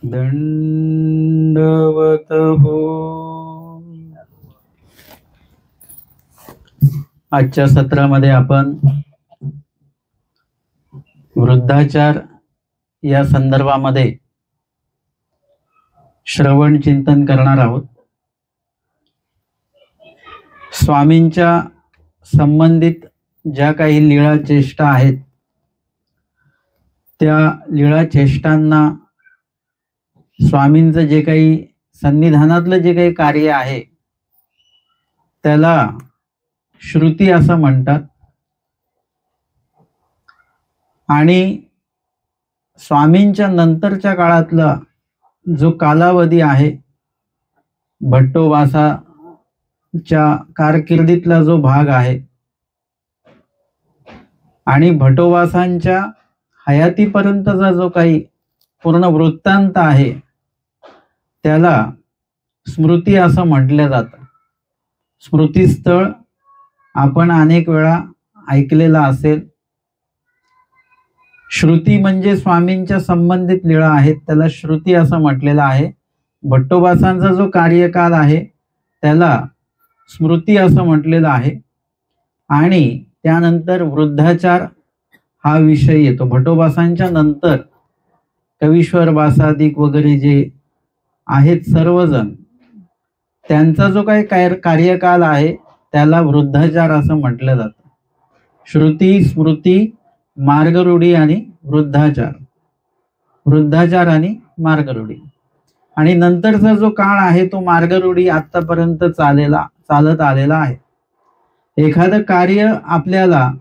दंडवत हो. आजच्या सत्रामध्ये आपण वृद्धाचार या संदर्भामध्ये श्रवण चिंतन करणार आहोत. स्वामींच्या संबंधित ज्या काही लीळा चेष्टा आहेत त्या लीळा चेष्टांना स्वामींचं जे काही सन्निधानातलं जे काही कार्य आहे त्याला श्रुती असं म्हणतात. आणि स्वामींच्या नंतरच्या काळातला जो कालावधी आहे, भट्टोबासाच्या कारकिर्दीतला जो भाग आहे आणि भट्टोबासांच्या हयातीपर्यंतचा जो काही पूर्ण वृत्तांत आहे त्याला स्मृती असं म्हटलं जातं. स्मृतीस्थळ आपण अनेक वेळा ऐकलेला असेल. श्रुती म्हणजे स्वामींच्या संबंधित लीळा आहेत त्याला श्रुती असं म्हटलेलं आहे. भट्टोबासांचा जो कार्यकाल आहे त्याला स्मृती असं म्हटलेलं आहे. आणि त्यानंतर वृद्धाचार हा विषय येतो. भट्टोबासांच्या नंतर कवीश्वर बासादिक वगैरे जे आहेत सर्वजण, त्यांचा जो काही कार्यकाल आहे त्याला वृद्धाचार असं म्हटलं जातं. श्रुती, स्मृती, मार्गरूढी आणि वृद्धाचार. वृद्धाचार आणि मार्गरूढी. आणि नंतरचा जो काळ आहे तो मार्गरूढी आतापर्यंत चालत आलेला आहे. एखादं कार्य आपल्याला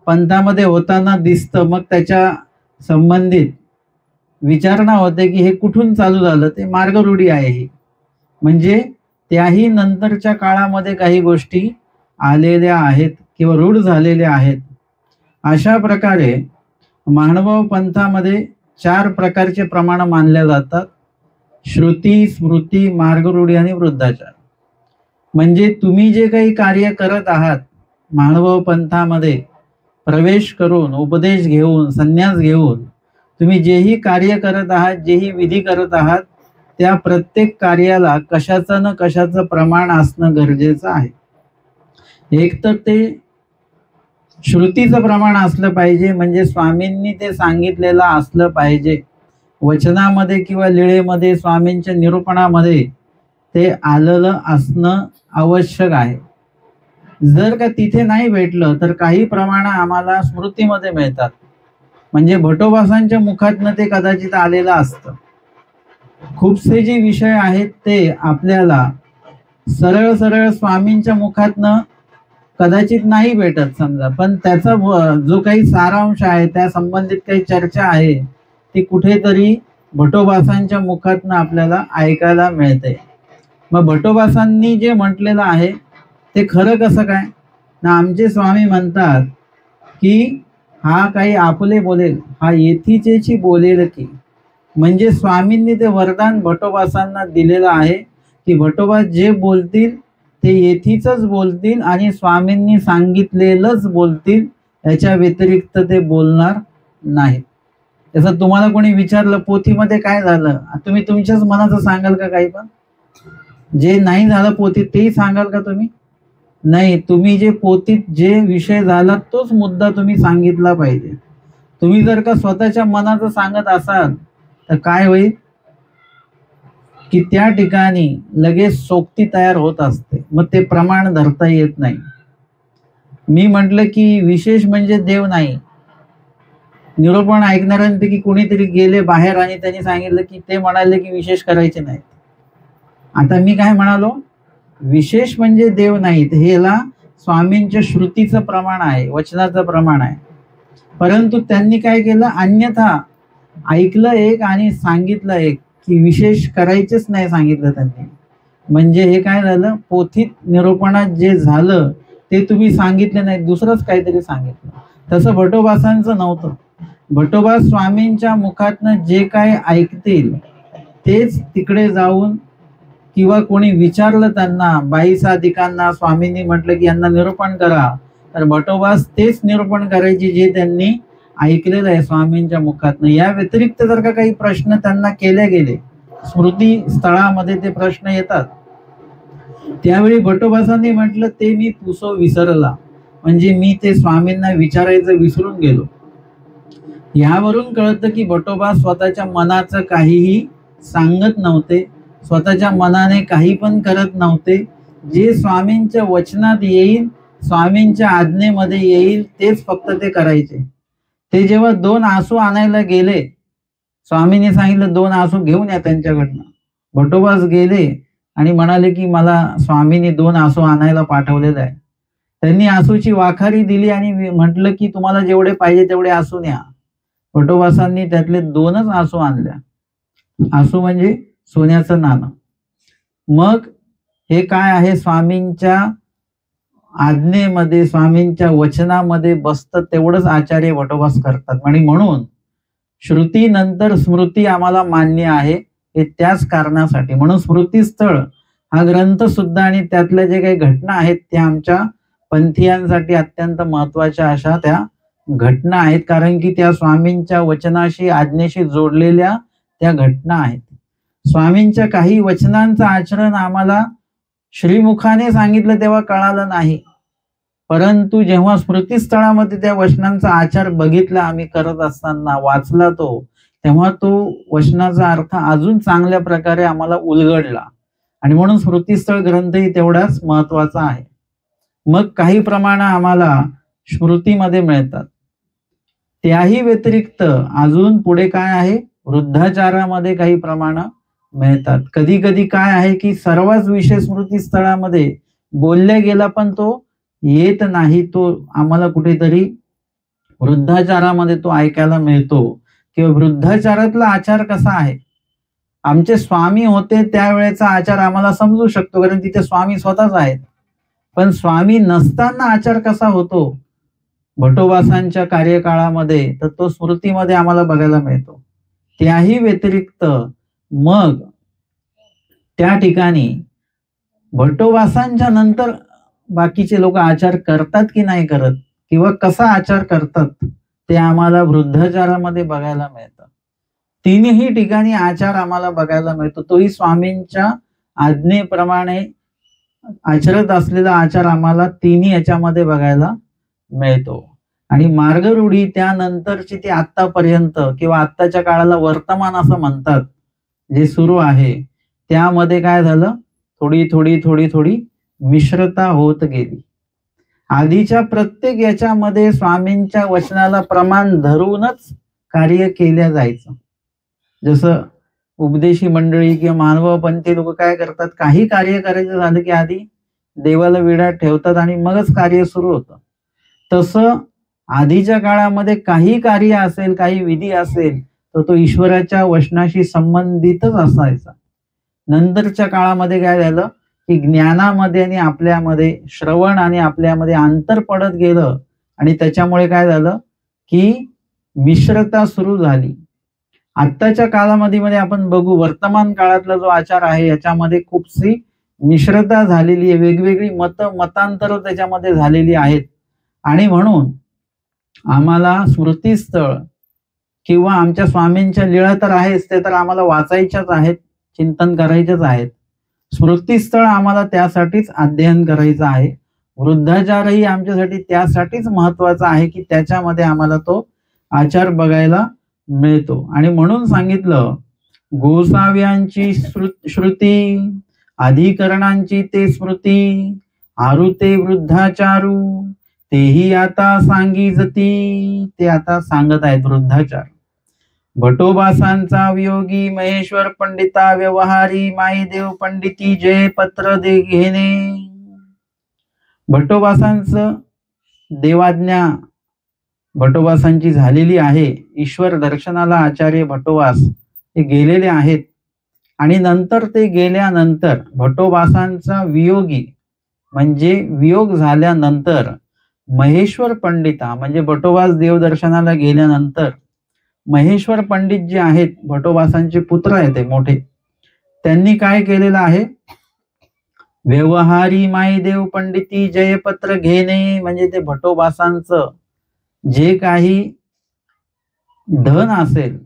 पंथामध्ये होताना दिसतं, मग त्याच्या संबंधित विचारणा होते की हे कुठून चालू झालं, ते मार्गरूढी आहे ही. म्हणजे त्याही नंतरच्या काळामध्ये काही गोष्टी आलेल्या आहेत किंवा रूढ झालेल्या आहेत. अशा प्रकारे मानव पंथामध्ये 4 प्रकारचे प्रमाण मानले जातात: श्रुती, स्मृती, मार्गरूढी आणि वृद्धाचार. म्हणजे तुम्ही जे काही कार्य करत आहात, मानव पंथामध्ये प्रवेश करून, उपदेश घेऊन, संन्यास घेऊन तुम्ही जेही कार्य करत आहात, जेही विधी करत आहात, त्या प्रत्येक कार्याला कशाचं न कशाचं प्रमाण असणं गरजेचं आहे. एक तर ते श्रुतीचं प्रमाण असलं पाहिजे, म्हणजे स्वामींनी ते सांगितलेलं असलं पाहिजे. वचनामध्ये किंवा लीळेमध्ये, स्वामींच्या निरूपणामध्ये ते आलेलं असणं आवश्यक आहे. जर का तिथे नाही भेटलं तर काही प्रमाण आम्हाला स्मृतीमध्ये मिळतात. म्हणजे भट्टोबासांच्या मुखातनं ते कदाचित आलेलं असतं. खूपसे जे विषय आहेत ते आपल्याला सरळ सरळ स्वामींच्या मुखातनं कदाचित नाही भेटत समजा, पण त्याचा जो काही सारांश आहे, त्या संबंधित काही चर्चा आहे, ती कुठेतरी भट्टोबासांच्या मुखातनं आपल्याला ऐकायला मिळते. मग भट्टोबासांनी जे म्हटलेलं आहे ते खरं कसं काय ना? आमचे स्वामी म्हणतात की हा काही आपले बोलेल, हा येथीचेची बोलेल की. म्हणजे स्वामींनी ते वरदान भट्टोबासांना दिलेलं आहे की भट्टोबा जे बोलतील ते येथीचच बोलतील आणि स्वामींनी सांगितलेलंच बोलतील, याच्या व्यतिरिक्त ते बोलणार नाहीत. जसं तुम्हाला कोणी विचारलं पोथीमध्ये काय झालं, तुम्ही तुमच्याच मनाचं सांगाल का? काही पण जे नाही झालं पोथीत तेही सांगाल का तुम्ही? नाही. तुम्ही जे पोथीत जे विषय झाला तोच मुद्दा तुम्ही सांगितला पाहिजे. तुम्ही जर का स्वतःच्या मनाचं सांगत असाल तर काय होईल की त्या ठिकाणी लगेच सोक्ती तयार होत असते, मग ते प्रमाण धरता येत नाही. मी म्हटलं की विशेष म्हणजे देव नाही. निरूपण ऐकणाऱ्यांपैकी कोणीतरी गेले बाहेर आणि त्यांनी सांगितलं की ते म्हणाले की विशेष करायचे नाहीत. आता मी काय म्हणालो? विशेष म्हणजे देव नाहीत. हेला स्वामींच्या श्रुतीचं प्रमाण आहे, वचनाचं प्रमाण आहे. परंतु त्यांनी काय केलं? अन्यथा ऐकलं एक आणि सांगितलं एक, की विशेष करायचेच नाही सांगितलं त्यांनी. म्हणजे हे काय झालं? पोथीत निरूपणात जे झालं ते तुम्ही सांगितले नाही, दुसरंच काहीतरी सांगितलं. तसं भट्टोबासांचं नव्हतं. भट्टोबा स्वामींच्या मुखातनं जे काय ऐकतील तेच तिकडे जाऊन किंवा कोणी विचारलं त्यांना बाई साधिकांना, स्वामींनी म्हटलं की यांना निरूपण करा, तर भटोबास तेच निरूपण करायचे जे त्यांनी ऐकलेलं आहे स्वामींच्या मुखातनं. या व्यतिरिक्त जर का काही प्रश्न त्यांना केले गेले, स्मृती स्थळामध्ये ते प्रश्न येतात, त्यावेळी भटोबासांनी म्हटलं ते मी पुसो विसरला, म्हणजे मी ते स्वामींना विचारायचं विसरून गेलो. यावरून कळतं की भटोबा स्वतःच्या मनाचं काहीही सांगत नव्हते, स्वतःच्या मनाने काही पण करत नव्हते. जे स्वामींच्या वचनात येईल, स्वामींच्या आज्ञेमध्ये येईल तेच फक्त ते करायचे. ते जेव्हा 2 आसू आणायला गेले, स्वामींनी सांगितलं 2 आसू घेऊन या त्यांच्याकडनं. भटोबास गेले आणि म्हणाले की मला स्वामींनी 2 आसू आणायला पाठवलेलं आहे. त्यांनी आसूची वाखारी दिली आणि म्हटलं की तुम्हाला जेवढे पाहिजे तेवढे आसू न्या. भटोबासांनी त्यातले 2च आसू आणल्या. आसू म्हणजे सोन्याचं नाणं. मग हे काय आहे, स्वामींच्या आज्ञेमध्ये, स्वामींच्या वचनामध्ये बसतं तेवढंच आचार्य भटोबास करतात. आणि म्हणून श्रुती नंतर स्मृती आम्हाला मान्य आहे, हे त्याच कारणासाठी. म्हणून स्मृतीस्थळ हा ग्रंथ सुद्धा आणि त्यातल्या जे काही घटना आहेत त्या आमच्या पंथीयांसाठी अत्यंत महत्वाच्या अशा त्या घटना आहेत, कारण की त्या स्वामींच्या वचनाशी, आज्ञेशी जोडलेल्या त्या घटना आहेत. स्वामींच्या काही वचनांचं आचरण आम्हाला श्रीमुखाने सांगितलं तेव्हा कळालं नाही, परंतु जेव्हा स्मृतीस्थळामध्ये त्या वचनांचा आचार बघितला, आम्ही करत असताना वाचला तो, तेव्हा तो वचनाचा अर्थ अजून चांगल्या प्रकारे आम्हाला उलगडला. आणि म्हणून स्मृतीस्थळ ग्रंथही तेवढाच महत्वाचा आहे. मग काही प्रमाण आम्हाला स्मृतीमध्ये मिळतात. त्याही व्यतिरिक्त अजून पुढे काय आहे, वृद्धाचारामध्ये काही प्रमाण मिळतात. कधी कधी काय आहे की सर्वच विषय स्मृतीस्थळामध्ये बोलल्या गेला पण तो येत नाही, तो आम्हाला कुठेतरी वृद्धाचारामध्ये तो ऐकायला मिळतो. किंवा वृद्धाचारातला आचार कसा आहे, आमचे स्वामी होते त्यावेळेचा आचार आम्हाला समजू शकतो, कारण तिथे स्वामी स्वतःच आहेत. पण स्वामी नसताना आचार कसा होतो भटोबासांच्या कार्यकाळामध्ये, तर तो स्मृतीमध्ये आम्हाला बघायला मिळतो. त्याही व्यतिरिक्त मग त्या ठिकाणी भटोबासांच्या नंतर बाकीचे लोक आचार करतात की नाही करत, किंवा कसा आचार करतात, ते आम्हाला वृद्धाचारामध्ये बघायला मिळतं. तिन्ही ठिकाणी आचार आम्हाला बघायला मिळतो. तोही स्वामींच्या आज्ञेप्रमाणे आचरत असलेला आचार आम्हाला तिन्ही याच्यामध्ये बघायला मिळतो. आणि मार्गरूढी त्यानंतरची ती आत्तापर्यंत किंवा आत्ताच्या काळाला वर्तमान असं म्हणतात, जे सुरू आहे, त्यामध्ये काय झालं, थोडी थोडी थोडी थोडी मिश्रता होत गेली. आधीच्या प्रत्येक याच्यामध्ये स्वामींच्या वचनाला प्रमाण धरूनच कार्य केल्या जायचं. जसं उपदेशी मंडळी किंवा मानवपंथी लोक काय करतात, काही कार्य करायचं झालं की आधी देवाला विडा ठेवतात आणि मगच कार्य सुरू होतं. तसं आधीच्या काळामध्ये काही कार्य असेल, काही विधी असेल, तर तो ईश्वराच्या वचनाशी संबंधितच असायचा. नंतरच्या काळामध्ये काय झालं की ज्ञानामध्ये आणि आपल्यामध्ये श्रवण आणि आपल्यामध्ये अंतर पडत गेलं, आणि त्याच्यामुळे काय झालं की मिश्रता सुरू झाली. आत्ताच्या काळामध्ये आपण बघू, वर्तमान काळातला जो आचार आहे याच्यामध्ये खूपशी मिश्रता झालेली आहे, वेगवेगळी मतांतर त्याच्यामध्ये झालेली आहेत. आणि म्हणून आम्हाला स्मृतीस्थळ किंवा आमच्या स्वामींच्या लीळा तर आहेच, ते तर आम्हाला वाचायच्याच आहेत, चिंतन करायचेच आहेत. स्मृतीस्थळ आम्हाला त्यासाठीच अध्ययन करायचं आहे. वृद्धाचारही आमच्यासाठी त्यासाठीच महत्वाचा आहे की त्याच्यामध्ये आम्हाला तो आचार बघायला मिळतो. आणि म्हणून सांगितलं, गोसाव्यांची श्रुती, अधिकरणांची ते स्मृती, आरुते वृद्धाचारू, तेही आता सांगीजती. ते आता सांगत आहेत वृद्धाचार. भटोबासांचा वियोगी महेश्वर पंडिता व्यवहारी, माईदेव पंडिती जय पत्र दे घेणे. भटोबासांचं देवाज्ञा भटोबासांची झालेली आहे. ईश्वर दर्शनाला आचार्य भटोबास हे गेलेले आहेत. आणि नंतर ते गेल्यानंतर भटोबासांचा वियोगी म्हणजे वियोग झाल्यानंतर महेश्वर पंडिता म्हणजे भटोबास देवदर्शनाला गेल्यानंतर महेश्वर पंडित जे आहेत, भटोबासांचे पुत्र आहेत ते मोठे, त्यांनी काय केलेलं आहे, व्यवहारी मायदेव पंडिती जयपत्र घेणे, म्हणजे ते भटोबासांचं जे काही धन असेल,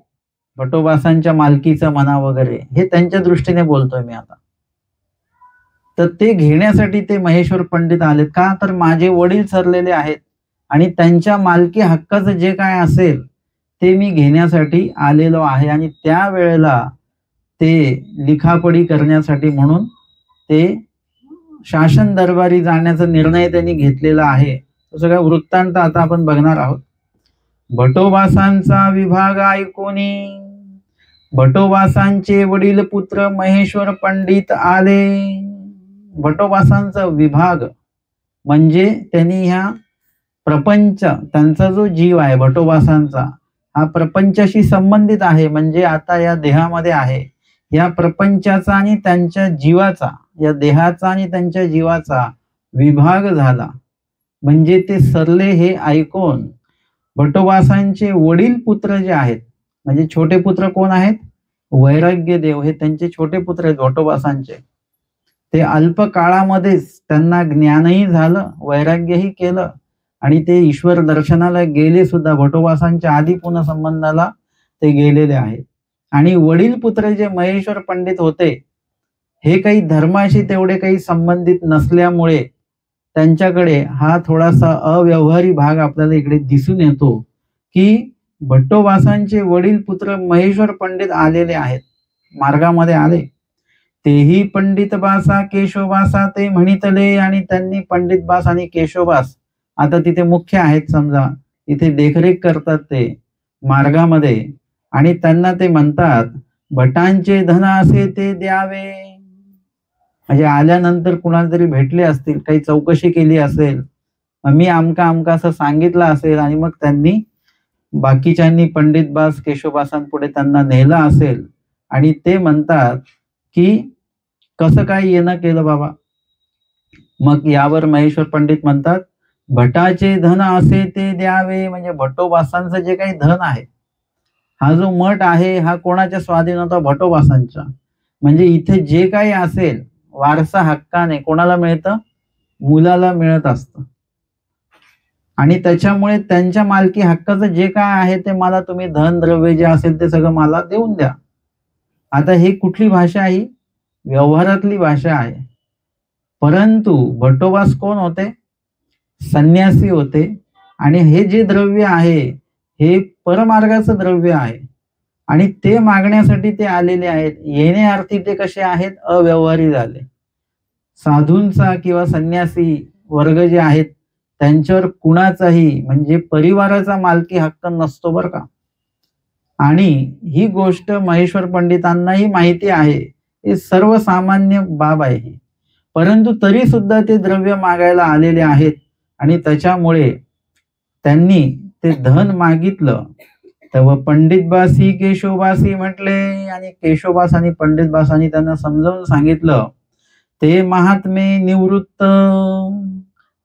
भटोबासांच्या मालकीचं म्हणा वगैरे, हे त्यांच्या दृष्टीने बोलतोय मी आता, तर ते घेण्यासाठी ते महेश्वर पंडित आलेत. का तर माझे वडील सरलेले आहेत आणि त्यांच्या मालकी हक्काचं जे काय असेल ते मी घेण्यासाठी आलेलो आहे. आणि त्यावेळेला ते लिखापडी करण्यासाठी म्हणून ते शासन दरबारी जाण्याचा निर्णय त्यांनी घेतलेला आहे. तो सगळा वृत्तांत आता आपण बघणार आहोत. भटोबासांचा विभाग ऐकोनी भटोबासांचे वडील पुत्र महेश्वर पंडित आले. भटोबासांचा विभाग म्हणजे त्यांनी ह्या प्रपंच, त्यांचा जो जीव आहे भटोबासांचा हा प्रपंचाशी संबंधित आहे, म्हणजे आता या देहामध्ये आहे, या प्रपंचाचा आणि त्यांच्या जीवाचा, या देहाचा आणि त्यांच्या जीवाचा विभाग झाला. म्हणजे ते सरले हे ऐकून भटोबासांचे वडील पुत्र जे आहेत, म्हणजे छोटे पुत्र कोण आहेत, वैराग्य देव, हे त्यांचे छोटे पुत्र आहेत भटोबासांचे. ते अल्प काळामध्येच त्यांना ज्ञानही झालं, वैराग्यही केलं आणि ते ईश्वर दर्शनाला गेले सुद्धा. भटोबासांच्या आधी पुन्हा संबंधाला ते गेलेले आहेत. आणि वडील पुत्र जे महेश्वर पंडित होते हे काही धर्माशी तेवढे काही संबंधित नसल्यामुळे त्यांच्याकडे हा थोडासा अव्यवहारी भाग आपल्याला इकडे दिसून येतो, की भट्टोबासांचे वडील पुत्र महेश्वर पंडित आलेले आहेत, मार्गामध्ये आले. तेही पंडित बासा केशवबासा ते म्हणितले, आणि त्यांनी पंडित बास आणि केशवबास आता तिथे मुख्य आहेत, समजा इथे देखरेख करतात ते मार्गामध्ये, आणि त्यांना ते म्हणतात भटांचे धन असे ते द्यावे. म्हणजे आल्यानंतर कुणाला तरी भेटले असतील, काही चौकशी केली असेल, मी आमका आमका असं सांगितलं असेल, आणि मग त्यांनी बाकीच्यांनी पंडित बास केशवबासांपुढे त्यांना नेलं असेल, आणि ते म्हणतात की कसं काय येणं केलं बाबा. मग यावर महेश्वर पंडित म्हणतात भटाचे धन असे ते द्यावे. म्हणजे भट्टोबासांचं जे काही धन आहे, हा जो मठ आहे हा कोणाच्या स्वाधीन होता, भट्टोबासांच्या. म्हणजे इथे जे काही असेल वारसा हक्काने कोणाला मिळतं, मुलाला मिळत असतं, आणि त्याच्यामुळे त्यांच्या मालकी हक्काचं जे काय आहे ते मला तुम्ही धन द्रव्य जे असेल ते सगळं मला देऊन द्या. आता ही कुठली भाषा आहे, व्यवहारातली भाषा आहे. परंतु भट्टोबास कोण होते, संन्यासी होते, आणि हे जे द्रव्य आहे हे परमार्गाचं द्रव्य आहे, आणि ते मागण्यासाठी ते आलेले आहेत. येण्याअर्थी ते कसे आहेत, अव्यवहारी झाले. साधूंचा किंवा संन्यासी वर्ग जे आहेत त्यांच्यावर कुणाचाही म्हणजे परिवाराचा मालकी हक्क नसतो बरं का. आणि ही गोष्ट महेश्वर पंडितांनाही माहिती आहे, हे सर्वसामान्य बाब आहे. परंतु तरी सुद्धा ते द्रव्य मागायला आलेले आहेत, आणि त्याच्यामुळे त्यांनी ते धन मागितलं. तेव्हा पंडितबासी केशवबासी म्हटले, आणि केशवबास आणि पंडितबासांनी त्यांना समजावून सांगितलं ते महात्मे निवृत्त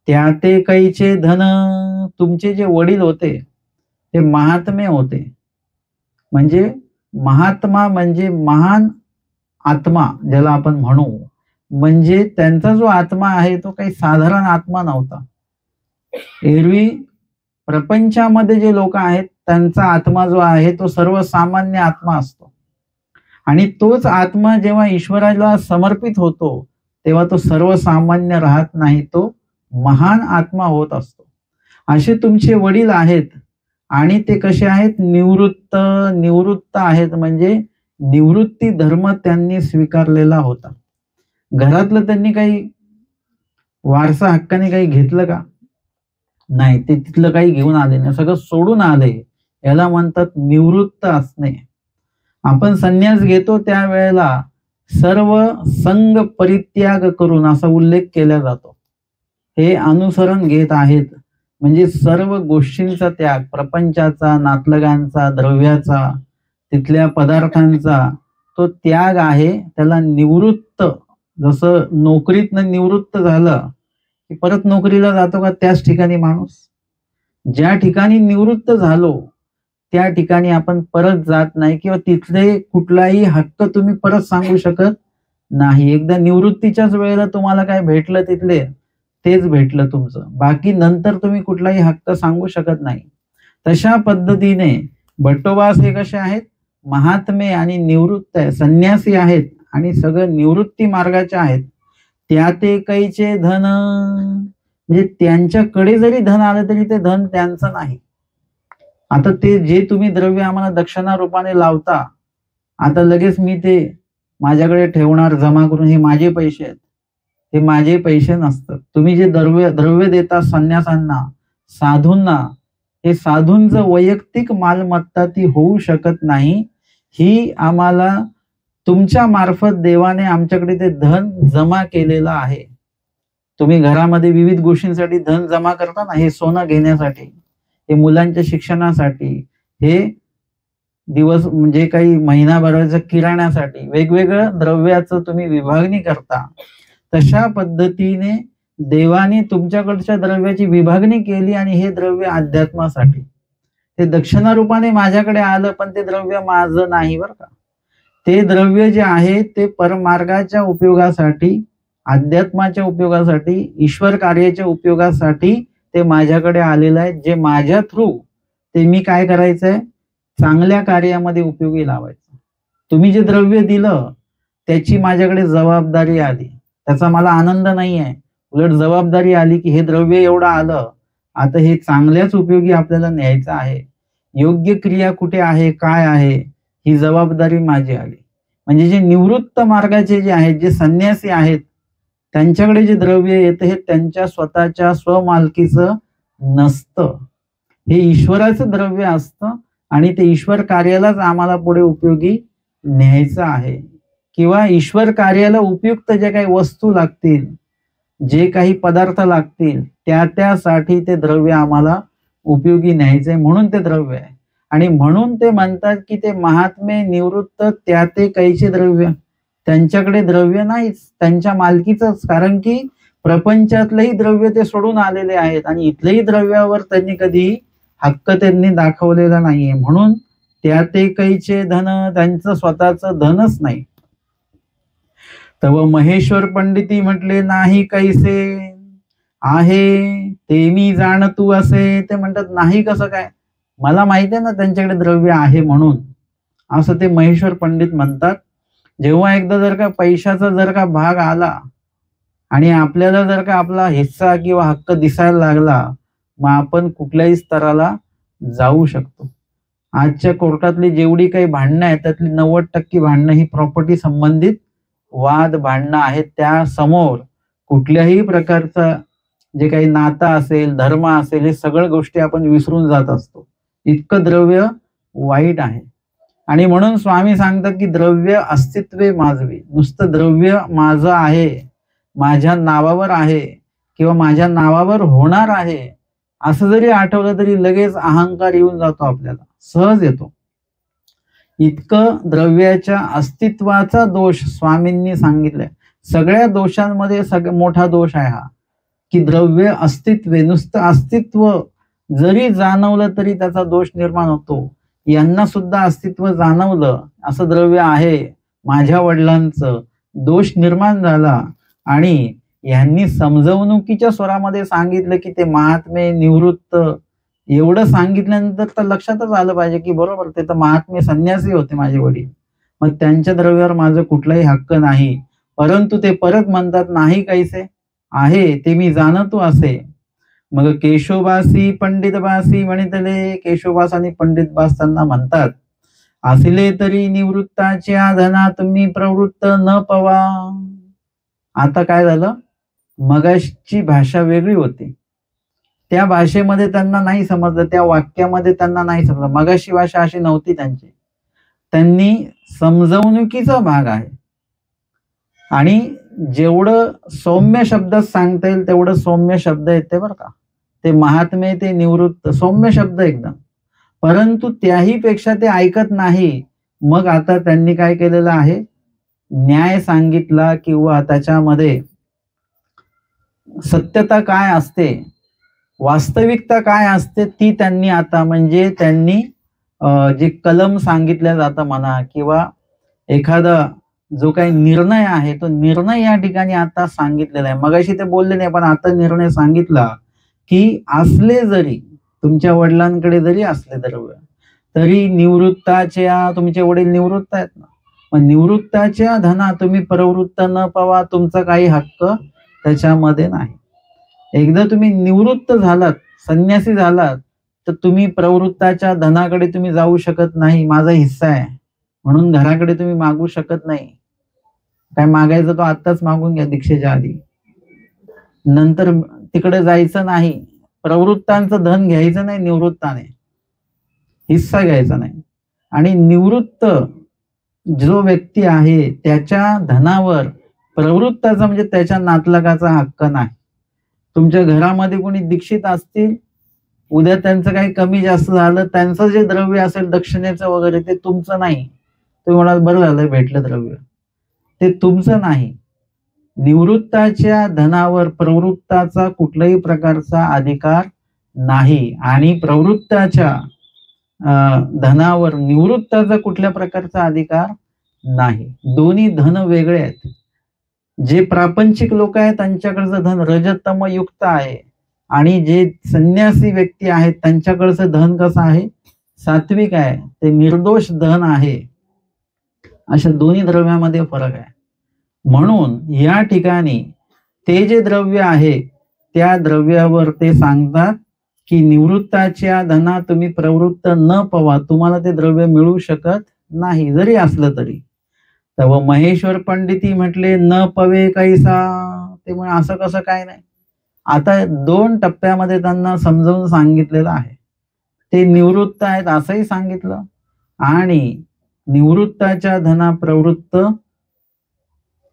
त्या ते कैचे धन. तुमचे जे वडील होते ते महात्मे होते, म्हणजे महात्मा म्हणजे महान आत्मा ज्याला आपण म्हणू, म्हणजे त्यांचा जो आत्मा आहे तो काही साधारण आत्मा नव्हता. एरवी प्रपंचामध्ये जे लोक आहेत त्यांचा आत्मा जो आहे तो सर्वसामान्य आत्मा असतो, आणि तोच आत्मा जेव्हा ईश्वराला समर्पित होतो तेव्हा तो सर्वसामान्य राहत नाही, तो महान आत्मा होत असतो. असे तुमचे वडील आहेत, आणि ते कसे आहेत, निवृत्त. निवृत्त आहेत म्हणजे निवृत्ती धर्म त्यांनी स्वीकारलेला होता. घरातलं त्यांनी काही वारसा हक्काने काही घेतलं का, नाही, ते तिथलं काही घेऊन आले नाही, सगळं सोडून आले. याला म्हणतात निवृत्त असणे. आपण संन्यास घेतो त्यावेळेला सर्व संग परित्याग करून असा उल्लेख केला जातो. हे अनुसरण घेत आहेत, म्हणजे सर्व गोष्टींचा त्याग, प्रपंचाचा, नातलगांचा, द्रव्याचा, तिथल्या पदार्थांचा तो त्याग आहे, त्याला निवृत्त. जसं नोकरीतनं निवृत्त झालं की परत नोकरीला जातो का त्याच ठिकाणी माणूस, ज्या ठिकाणी निवृत्त झालो त्या ठिकाणी आपण परत जात नाही किंवा तिथले कुठलाही हक्क तुम्ही परत सांगू शकत नाही. एकदा निवृत्तीच्याच वेळेला तुम्हाला काय भेटलं तिथले तेच भेटलं तुमचं, बाकी नंतर तुम्ही कुठलाही हक्क सांगू शकत नाही. तशा पद्धतीने भट्टोबास हे कसे आहेत, महात्मे आणि निवृत्त आहे, संन्यासी आहेत आणि सगळं निवृत्ती मार्गाचे आहेत. त्या ते कैचे धन, म्हणजे त्यांच्याकडे जरी धन आलं तरी ते धन त्यांचं नाही. आता ते जे तुम्ही द्रव्य आम्हाला दक्षिणा रूपाने लावता, आता लगेच मी ते माझ्याकडे ठेवणार जमा करून, हे माझे पैसे आहेत, हे माझे पैसे नसतात. तुम्ही जे द्रव्य देता संन्यासांना, साधूंना, हे साधूंचं वैयक्तिक मालमत्ता ती होऊ शकत नाही. ही आम्हाला तुमच्या मार्फत देवाने आमच्याकडे ते धन जमा केलेलं आहे. तुम्ही घरामध्ये विविध गोष्टींसाठी धन जमा करता ना, हे सोनं घेण्यासाठी, हे मुलांच्या शिक्षणासाठी, हे दिवस म्हणजे काही महिनाभराच्या किराण्यासाठी, वेगवेगळ्या द्रव्याचं तुम्ही विभागणी करता. तशा पद्धतीने देवाने तुमच्याकडच्या द्रव्याची विभागणी केली आणि हे द्रव्य अध्यात्मासाठी, ते दक्षिणा रूपाने माझ्याकडे आलं, पण ते द्रव्य माझं नाही बरं का. ते द्रव्य जे आहे ते परमार्गाच्या उपयोगासाठी, अध्यात्माच्या उपयोगासाठी, ईश्वर कार्याच्या उपयोगासाठी ते माझ्याकडे आलेलं आहे. जे माझ्या थ्रू ते मी काय करायचंय, चांगल्या कार्यामध्ये उपयोगी लावायचं. तुम्ही जे द्रव्य दिलं त्याची माझ्याकडे जबाबदारी आली, त्याचा मला आनंद नाही आहे, उलट जबाबदारी आली की हे द्रव्य एवढं आलं, आता हे चांगल्याच उपयोगी आपल्याला न्यायचं आहे. योग्य क्रिया कुठे आहे, काय आहे, ही जबाबदारी माझी आली. म्हणजे जे निवृत्त मार्गाचे जे आहेत, जे संन्यासी आहेत, त्यांच्याकडे जे द्रव्य येतं हे त्यांच्या स्वतःच्या स्वमालकीचं नसतं, हे ईश्वराचं द्रव्य असतं आणि ते ईश्वर कार्यालाच आम्हाला पुढे उपयोगी न्यायचं आहे. किंवा ईश्वर कार्याला उपयुक्त जे काही वस्तू लागतील, जे काही पदार्थ लागतील, त्यासाठी ते द्रव्य आम्हाला उपयोगी न्यायचंय, म्हणून ते द्रव्य आहे. आणि म्हणून ते म्हणतात की ते महात्मे निवृत्त त्या ते कैचे द्रव्य, त्यांच्याकडे द्रव्य नाहीच, त्यांच्या मालकीचंच. कारण की प्रपंचातलंही द्रव्य ते सोडून आलेले आहेत आणि इथल्याही द्रव्यावर त्यांनी कधी हक्क त्यांनी दाखवलेला नाहीये. म्हणून त्या ते कैचे धन, त्यांचं स्वतःचं धनच नाही. तव महेश्वर पंडिती म्हटले नाही कैसे आहे, ते मी जाणतू असे. ते म्हणतात नाही कसं काय, मला माहिती आहे ना त्यांच्याकडे द्रव्य आहे म्हणून, असं ते महेश्वर पंडित म्हणतात. जेव्हा एकदा जर का पैशाचा जर का भाग आला आणि आपल्याला जर का आपला हिस्सा किंवा हक्क दिसायला लागला, मग आपण कुठल्याही स्तराला जाऊ शकतो. आजच्या कोर्टातली जेवढी काही भांडणं आहेत त्यातली 90% भांडणं ही प्रॉपर्टी संबंधित वाद भांडणं आहेत. त्या समोर कुठल्याही प्रकारचा जे काही नाता असेल, धर्म असेल, हे सगळ्या गोष्टी आपण विसरून जात असतो. इतकं द्रव्य वाईट आहे. आणि म्हणून स्वामी सांगतात की द्रव्य अस्तित्वे माझवे, नुसतं द्रव्य माझं आहे, माझ्या नावावर आहे किंवा माझ्या नावावर होणार आहे, असं जरी आठवलं तरी लगेच अहंकार येऊन जातो आपल्याला, सहज येतो. इतकं द्रव्याच्या अस्तित्वाचा दोष स्वामींनी सांगितलंय. सगळ्या दोषांमध्ये मोठा दोष आहे हा, की द्रव्य अस्तित्वे, नुसतं अस्तित्व जरी जाणवलं तरी त्याचा दोष निर्माण होतो. यांना सुद्धा अस्तित्व जाणवलं, असं द्रव्य आहे माझ्या वडिलांचं, दोष निर्माण झाला आणि यांनी समजवणुकीच्या स्वरामध्ये सांगितलं की ते महात्मे निवृत्त. एवढं सांगितल्यानंतर तर लक्षातच आलं पाहिजे की बरोबर ते तर महात्मे संन्यासी होते माझे वडील, मग त्यांच्या द्रव्यावर माझं कुठलाही हक्क नाही. परंतु ते परत म्हणतात नाही कैसे आहे, ते मी जाणतो असे. मग केशोबासी पंडितबासी म्हणितले, केशोबास आणि पंडितबास त्यांना म्हणतात, असले तरी निवृत्ताच्या धना तुम्ही प्रवृत्त न पवा. आता काय झालं, मगाची भाषा वेगळी होती, त्या भाषेमध्ये त्यांना नाही समजलं, त्या वाक्यामध्ये त्यांना नाही समजलं. मगाशी भाषा अशी नव्हती त्यांची, त्यांनी समजवणुकीचा भाग आहे आणि जेवढं सौम्य शब्दात सांगता येईल तेवढं सौम्य शब्द येते बरं का. ते महात्मे ते निवृत्त सौम्य शब्द एकदम, परंतु त्याही पेक्षा ते ऐकत नाही. मग आता त्यांनी काय केलेलं आहे, न्याय सांगितला किंवा त्याच्यामध्ये सत्यता काय असते, वास्तविकता काय असते ती त्यांनी आता, म्हणजे त्यांनी जे कलम सांगितलं जातं म्हणा, किंवा एखादा जो काही निर्णय आहे तो निर्णय या ठिकाणी आता सांगितलेला आहे. मगाशी ते बोलले नाही, पण आता निर्णय सांगितला की असले जरी तुमच्या वडिलांकडे जरी असले द्रव्य, तरी निवृत्ताच्या, तुमचे वडील निवृत्त आहेत ना, मग निवृत्ताच्या धना तुम्ही प्रवृत्त न पावा, तुमचा काही हक्क त्याच्यामध्ये नाही. एकदा तुम्ही निवृत्त झालात, संन्यासी झालात, तर तुम्ही प्रवृत्ताच्या धनाकडे तुम्ही जाऊ शकत नाही. माझा हिस्सा आहे म्हणून घराकडे तुम्ही मागू शकत नाही. काय मागायचं तो आत्ताच मागून घ्या दीक्षेच्या आधी, नंतर तिकडे जायचं नाही. प्रवृत्तांचं धन घ्यायचं नाही, निवृत्ताने हिस्सा घ्यायचा नाही. आणि निवृत्त जो व्यक्ती आहे त्याच्या धनावर प्रवृत्ताचा म्हणजे त्याच्या नातलगाचा हक्क नाही. तुमच्या घरामध्ये कोणी दीक्षित असतील, उद्या त्यांचं काही कमी जास्त झालं, त्यांचं जे द्रव्य असेल दक्षिणेचं वगैरे ते तुमचं नाही. तुम्ही म्हणाल बरं झालं भेटलं द्रव्य, ते तुमचं नाही. निवृत्ताच्या धनावर प्रवृत्ताचा कुठल्याही प्रकारचा अधिकार नाही, आणि प्रवृत्ताच्या धनावर निवृत्ताचा कुठल्या प्रकारचा अधिकार नाही. दोन्ही धन वेगळे आहेत. जे प्रापंचिक लोक आहेत त्यांच्याकडचं धन रजतम युक्त आहे, आणि जे संन्यासी व्यक्ती आहेत त्यांच्याकडचं धन कसं आहे, सात्विक आहे, ते निर्दोष धन आहे. अशा दोन्ही द्रव्यामध्ये फरक आहे. म्हणून या ठिकाणी ते जे द्रव्य आहे त्या द्रव्यावर ते सांगतात की निवृत्ताच्या धना तुम्ही प्रवृत्त न पवा, तुम्हाला ते द्रव्य मिळू शकत नाही जरी असलं तरी. तेव्हा महेश्वर पंडिती म्हटले न पवे कैसा, ते म्हणे असं कसं काय नाही. आता 2 टप्प्यामध्ये त्यांना समजावून सांगितलेलं आहे. ते निवृत्त आहेत असंही सांगितलं, आणि निवृत्ताच्या धना प्रवृत्त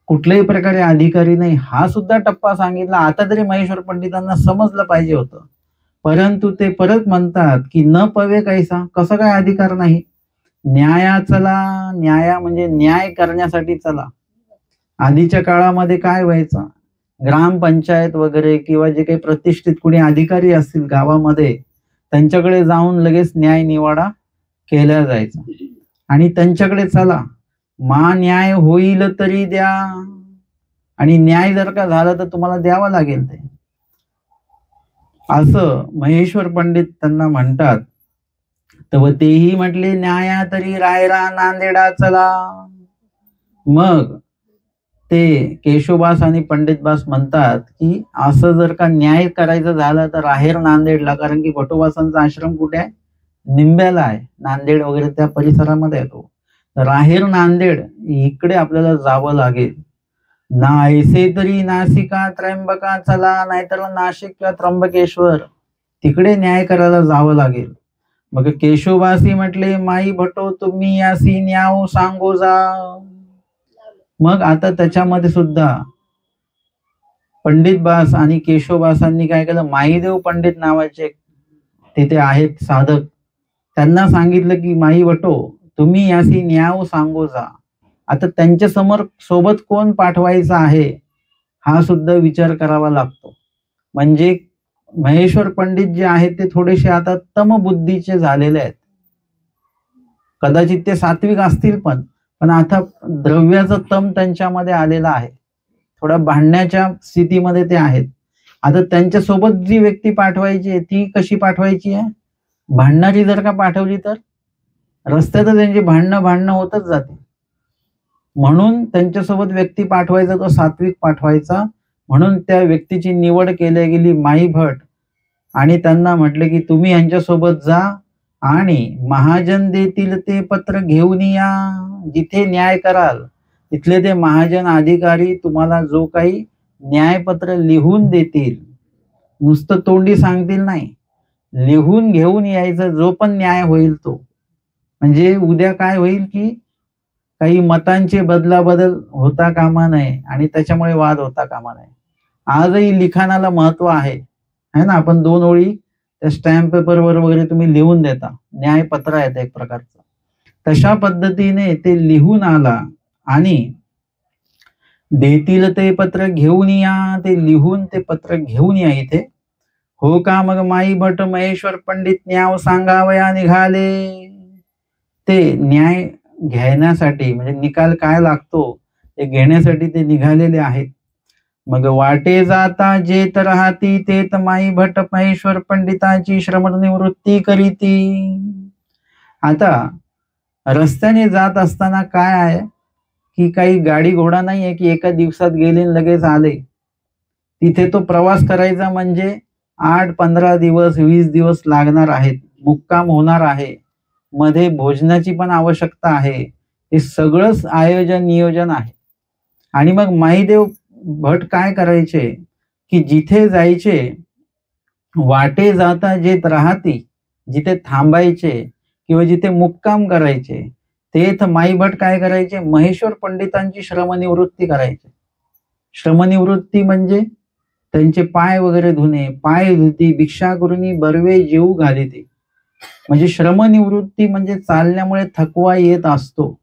कुठल्याही प्रकारे अधिकारी नाही हा सुद्धा टप्पा सांगितला. आता तरी महेश्वर पंडितांना समजलं पाहिजे होतं, परंतु ते परत म्हणतात की न पवे कैसा, कसं काय अधिकार नाही. न्याया चला, न्याया म्हणजे न्याय करण्यासाठी चला. आधीच्या काळामध्ये काय व्हायचं, ग्रामपंचायत वगैरे किंवा जे काही प्रतिष्ठित कुणी अधिकारी असतील गावामध्ये, त्यांच्याकडे जाऊन लगेच न्याय निवाडा केला जायचा, आणि त्यांच्याकडे चला, मा न्याय होईल तरी द्या, आणि न्याय जर का झाला तर तुम्हाला द्यावा लागेल ते, असं महेश्वर पंडित त्यांना म्हणतात. तर तेही म्हटले न्याया तरी रायरा नांदेडा चला. मग ते केशवबास आणि पंडितबास म्हणतात की असं जर का न्याय करायचं झालं तर राहेर नांदेडला, कारण की भटोबासांचा आश्रम कुठे आहे, निंब्याला आहे, नांदेड वगैरे त्या परिसरामध्ये येतो. राहेर नांदेड इकडे आपल्याला जावं लागेल. ना ऐसे तरी नाशिका त्र्यंबका चला, नाहीतर नाशिक किंवा त्र्यंबकेश्वर तिकडे न्याय करायला जावं लागेल. मग केशवबासी म्हटले माई भटो तुम्ही यासी न्याव सांगो जा. मग आता त्याच्यामध्ये सुद्धा पंडितबास आणि केशवबासांनी काय केलं, माईदेव पंडित नावाचे तिथे आहेत साधक, त्यांना सांगितलं की माई भटो तुम्ही यासी न्याव सांगो जा. आता त्यांच्या समोर सोबत कोण पाठवायचा आहे हा सुद्धा विचार करावा लागतो. म्हणजे महेश्वर पंडित जे आहेत ते थोडेसे आता तमबुद्धीचे झालेले आहेत. कदाचित ते सात्विक असतील पण आता द्रव्याचं तम त्यांच्यामध्ये आलेला आहे, थोडा भांडण्याच्या स्थितीमध्ये ते आहेत. आता त्यांच्यासोबत जी व्यक्ती पाठवायची आहे ती कशी पाठवायची आहे, भांडणारी जर का पाठवली तर रस्त्यात त्यांची भांडणं होतच जाते. म्हणून त्यांच्यासोबत व्यक्ती पाठवायचा तो सात्विक पाठवायचा. म्हणून त्या व्यक्तीची निवड केली गेली माई भट, आणि त्यांना म्हटले की तुम्ही यांच्यासोबत जा आणि महाजन देतील ते पत्र घेऊन या. जिथे न्याय कराल तिथले ते महाजन अधिकारी तुम्हाला जो काही न्यायपत्र लिहून देतील, नुसतं तोंडी सांगतील नाही, लिहून घेऊन यायचं, जो पण न्याय होईल तो. म्हणजे उद्या काय होईल की काही मतांचे बदलाबदल होता कामा नये आणि त्याच्यामुळे वाद होता कामा नये. आजही लिखाणाला महत्व आहे ना. आपण 2 ओळी त्या स्टॅम्प पेपरवर वगैरे तुम्ही लिहून देता, न्यायपत्र आहे ते एक प्रकारचं. तशा पद्धतीने ते लिहून आला आणि देतील ते पत्र घेऊन या, ते लिहून ते पत्र घेऊन या इथे. हो का. मग माई भट महेश्वर पंडित न्याव सांगावया निघाले. ते न्याय घेण्यासाठी, म्हणजे निकाल काय लागतो ते घेण्यासाठी ते निघालेले आहेत. मग वाटे जाता जेत राहती तेत माई भट महेश्वर पंडिताची श्रमण निवृत्ती करीती. आता रस्त्याने जात असताना काय आहे की काही गाडी घोडा नाही आहे की एका दिवसात गेले लगेच आले. तिथे तो प्रवास करायचा म्हणजे 8-15 दिवस 20 दिवस लागणार आहेत, मुक्काम होणार आहे, मध्ये भोजनाची पण आवश्यकता आहे. हे सगळंच आयोजन नियोजन आहे. आणि मग माईदेव भट काय करायचे की जिथे जायचे वाटे जाता जेत राहती, जिथे थांबायचे किंवा जिथे मुक्काम करायचे तेथ माई भट काय करायचे, महेश्वर पंडितांची श्रमनिवृत्ती करायचे. श्रमनिवृत्ती म्हणजे त्यांचे पाय वगैरे धुणे, पाय धुती, भिक्षा करुनी बर्वे जेऊ घालिती. म्हणजे श्रमनिवृत्ती म्हणजे चालण्यामुळे थकवा येत असतो.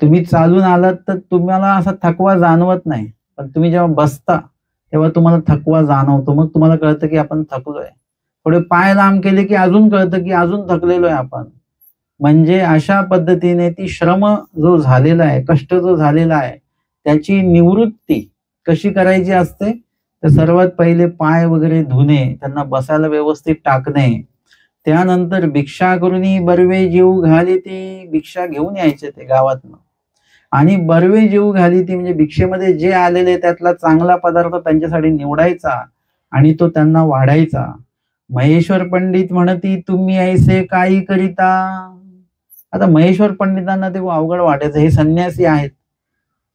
तुम्ही चालून आलात तर तुम्हाला असा थकवा जाणवत नाही, पण तुम्ही जेव्हा बसता तेव्हा तुम्हाला थकवा जाणवतो. मग तुम्हाला कळतं की आपण थकलोय. थोडे पाय लांब केले की अजून कळतं की अजून थकलेलो आहे आपण. म्हणजे अशा पद्धतीने ती श्रम जो झालेला आहे, कष्ट जो झालेला आहे, त्याची निवृत्ती कशी करायची असते, तर सर्वात पहिले पाय वगैरे धुणे, त्यांना बसायला व्यवस्थित टाकणे, त्यानंतर भिक्षा करुनी बर्वे जेऊ घालिती, भिक्षा घेऊन यायचे ते गावातनं. आणि बर्वे जेऊ घालिती म्हणजे भिक्षेमध्ये जे आलेले त्यातला चांगला पदार्थ त्यांच्यासाठी निवडायचा आणि तो त्यांना वाढायचा. महेश्वर पंडित म्हणती तुम्ही ऐसे काही करिता. आता महेश्वर पंडितांना ते अवघड वाटायचं, हे संन्यासी आहेत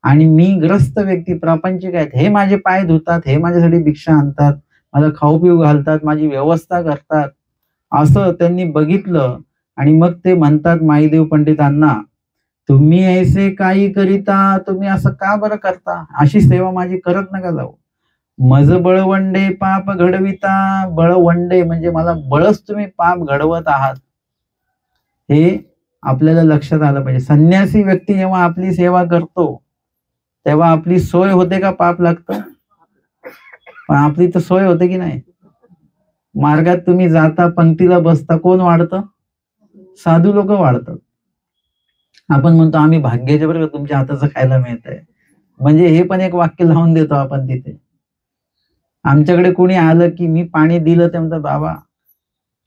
आणि मी ग्रस्त व्यक्ती प्रापंचिक आहेत, हे माझे पाय धुतात, हे माझ्यासाठी भिक्षा आणतात, मला खाऊ पिऊ घालतात, माझी व्यवस्था करतात, असं त्यांनी बघितलं. आणि मग ते म्हणतात माईदेव पंडितांना, तुम्ही ऐसे काही करिता, तुम्ही असं का बरं करता, अशी सेवा माझी करत नका जाऊ. मज बळवंडे पाप घडविता. बळवंडे म्हणजे मला बळच तुम्ही पाप घडवत आहात, हे आपल्याला लक्षात आलं पाहिजे. संन्यासी व्यक्ती जेव्हा आपली सेवा करतो तेव्हा आपली सोय होते का पाप लागतं? पण आपली तर सोय होते की नाही. मार्गात तुम्ही जाता, पंक्तीला बसता, कोण वाढतं? साधू लोक वाढतात. आपण म्हणतो आम्ही भाग्याचे बरं का तुमच्या हाताचं खायला मिळतंय, म्हणजे हे पण एक वाक्य लावून देतो आपण तिथे. आमच्याकडे कोणी आलं की मी पाणी दिलं ते म्हणतात बाबा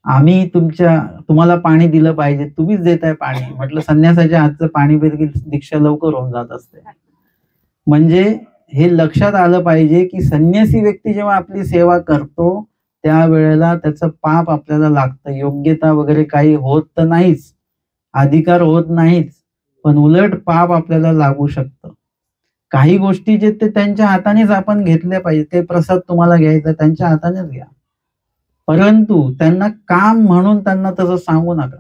आम्ही तुम्हाला पाणी दिलं पाहिजे, तुम्हीच देताय पाणी. म्हटलं संन्यासाच्या हातचं पाणी पिलं की दीक्षा लवकर होऊन जात असते. म्हणजे हे लक्षात आलं पाहिजे की संन्यासी व्यक्ती जेव्हा आपली सेवा करतो त्यावेळेला त्याचं पाप आपल्याला लागतं. योग्यता वगैरे काही होत तर नाहीच, अधिकार होत नाहीच, पण उलट पाप आपल्याला लागू शकतं. काही गोष्टी जे ते त्यांच्या हातानेच आपण घेतल्या पाहिजे. ते प्रसाद तुम्हाला घ्यायचा त्यांच्या हातानेच घ्या, परंतु त्यांना काम म्हणून त्यांना तसं सांगू नका.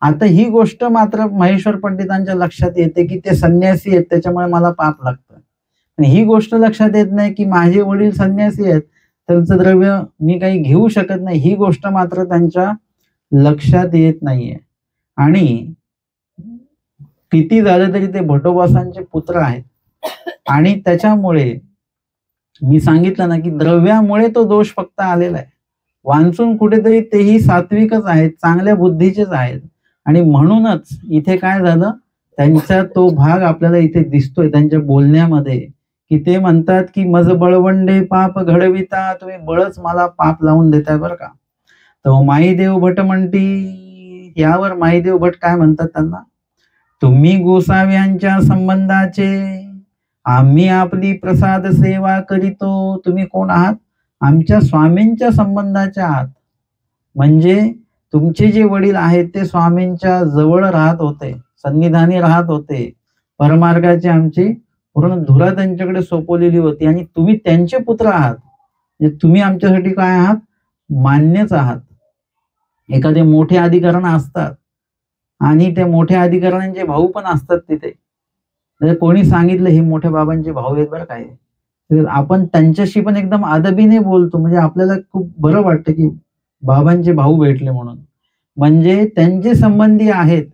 आता ही गोष्ट मात्र महेश्वर पंडितांच्या लक्षात येते की ते संन्यासी आहेत त्याच्यामुळे मला पाप लागतं. आणि ही गोष्ट लक्षात येत नाही की माझे वडील संन्यासी आहेत, त्यांचं द्रव्य मी काही घेऊ शकत नाही. ही गोष्ट मात्र त्यांच्या लक्षात येत नाहीये. आणि किती झालं तरी ते भटोबासांचे पुत्र आहेत. आणि त्याच्यामुळे मी सांगितलं ना की द्रव्यामुळे तो दोष फक्त आलेला आहे. वांचून कुठेतरी तेही सात्विकच आहेत, चांगल्या बुद्धीचेच आहेत. आणि म्हणूनच इथे काय झालं, त्यांचा तो भाग आपल्याला इथे दिसतोय त्यांच्या बोलण्यामध्ये की ते म्हणतात की मज बळवंडे पाप घडविता, तुम्ही बळच मला पाप लावून देताय बरं का. तर माईदेव भट म्हणती, यावर माईदेव भट काय म्हणतात त्यांना, तुम्ही गोसाव्यांच्या संबंधाचे, आम्ही आपली प्रसाद सेवा करीतो. तुम्ही कोण आहात? आमच्या स्वामींच्या संबंधाच्या आहात. म्हणजे तुमचे जे वडील आहेत ते स्वामींच्या जवळ राहत होते, सन्निधानी राहत होते, परमार्गाची आमची पूर्ण धुरा त्यांच्याकडे सोपवलेली होती आणि तुम्ही त्यांचे पुत्र आहात. म्हणजे तुम्ही आमच्यासाठी काय आहात? मान्यच आहात. एखादे मोठे अधिकरण असतात आणि त्या मोठ्या अधिकाऱ्यांचे भाऊ पण असतात तिथे. म्हणजे कोणी सांगितलं हे मोठ्या बाबांचे भाऊ आहेत बरं काय, तर आपण त्यांच्याशी पण एकदम अदबीने बोलतो. म्हणजे आपल्याला खूप बरं वाटतं की बाबांचे भाऊ भेटले म्हणून. म्हणजे त्यांचे संबंधी आहेत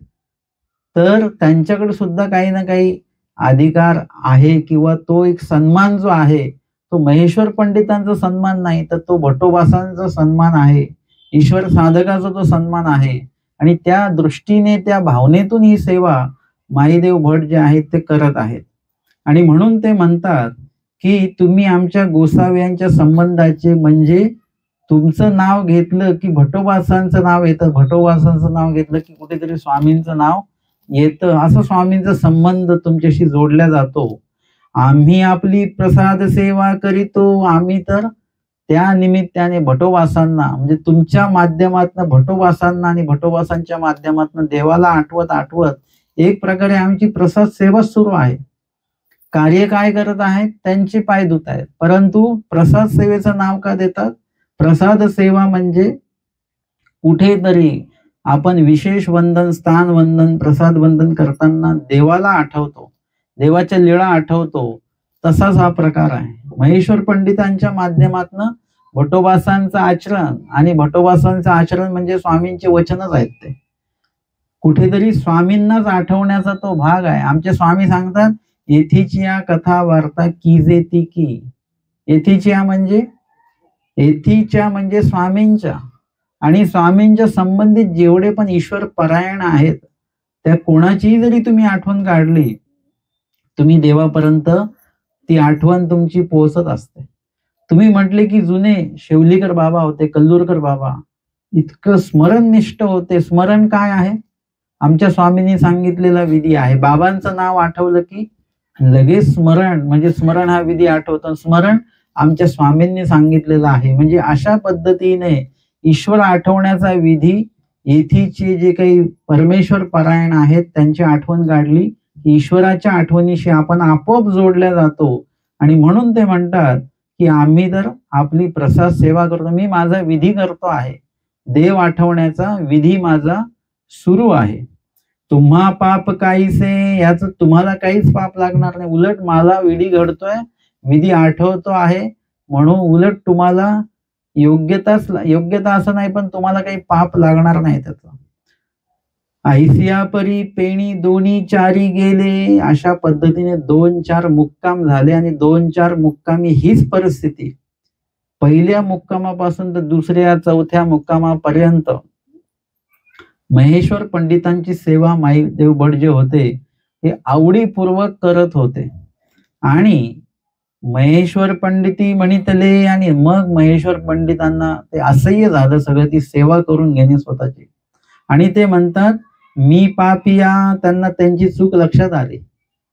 तर त्यांच्याकडे सुद्धा काही ना काही अधिकार आहे किंवा तो एक सन्मान जो आहे तो महेश्वर पंडितांचा सन्मान नाही तर तो भट्टोबासांचा सन्मान आहे, ईश्वर साधकाचा तो सन्मान आहे. आणि त्या दृष्टीने त्या भावनेतून ही सेवा माईदेव भट जे आहेत ते करत आहेत. आणि म्हणून ते म्हणतात की तुम्ही आमच्या गोसाव्यांच्या संबंधाचे, म्हणजे तुमचं नाव घेतलं की भटोबासांचं नाव येतं, भटोबासांचं नाव घेतलं की कुठेतरी स्वामींचं नाव येतं, असं स्वामींचा संबंध तुमच्याशी जोडला जातो. आम्ही आपली प्रसाद सेवा करीतो, आम्ही तर त्या निमित्ताने भटोबासांना, म्हणजे तुमच्या माध्यमातून भटोबासांना आणि भटोबासांच्या माध्यमातून देवाला आठवत आठवत एक प्रकारे आमची प्रसाद सेवा सुरू आहे. कार्य काय करत आहेत, त्यांचे पाय धुत आहेत, परंतु प्रसाद सेवेचं नाव का देतात? प्रसाद सेवा म्हणजे कुठेतरी आपण विशेष वंदन, स्थान वंदन, प्रसाद वंदन करताना देवाला आठवतो, देवाच्या लीळा आठवतो, तसाच हा प्रकार आहे. महेश्वर पंडितांच्या माध्यमातून भटोबासांचं आचरण, आणि भटोबासांचं आचरण म्हणजे स्वामींचे वचनच आहेत, ते कुठेतरी स्वामींनाच आठवण्याचा तो भाग आहे. आमचे स्वामी सांगतात, येथीचिया कथा वार्ता कीजे ती की. येथीचिया म्हणजे, येथीच्या म्हणजे स्वामींच्या, आणि स्वामींच्या संबंधित जेवढे पण ईश्वर परायण आहेत त्या कोणाचीही जरी तुम्ही आठवण काढली, तुम्ही देवापर्यंत ती आठवण तुमची पोहोचत असते. तुम्ही म्हटले की जुने शेवलीकर बाबा होते, कल्लूरकर बाबा इतकं स्मरणनिष्ठ होते. स्मरण काय आहे? आमच्या स्वामींनी सांगितलेला विधी आहे. बाबांचं नाव आठवलं की लगेच स्मरण, म्हणजे स्मरण हा विधी आठवतो. स्मरण आमच्या स्वामींनी सांगितलेलं आहे. म्हणजे अशा पद्धतीने ईश्वर आठवण्याचा विधी, येथीचे जे काही परमेश्वर परायण आहेत त्यांची आठवण काढली, ईश्वराच्या आठवणीशी आपण आपोआप जोडल्या जातो. आणि म्हणून ते म्हणतात की आम्ही तर आपली प्रसाद सेवा करतो, मी माझा विधी करतो आहे, देव आठवण्याचा विधी माझा सुरू आहे. तुम्हा पाप काहीसे, याच तुम्हाला काहीच पाप लागणार नाही, उलट मला विधी घडतोय, विधी आठवतो आहे, म्हणून उलट तुम्हाला योग्यता असं नाही, पण तुम्हाला काही पाप लागणार नाही त्याचा. ऐसिया परी पेणी दोन्ही चारी गेले, अशा पद्धतीने 2-4 मुक्काम झाले. आणि 2-4 मुक्कामी हीच परिस्थिती, पहिल्या मुक्कामापासून तर दुसऱ्या चौथ्या मुक्कामापर्यंत महेश्वर पंडितांची सेवा माईदेव भट जे होते ते आवडीपूर्वक करत होते. आणि महेश्वर पंडिती म्हणितले, आणि मग महेश्वर पंडितांना ते असह्य झालं सगळं ती सेवा करून घेणे स्वतःची. आणि ते म्हणतात, मी पापिया, त्यांना त्यांची चूक लक्षात आली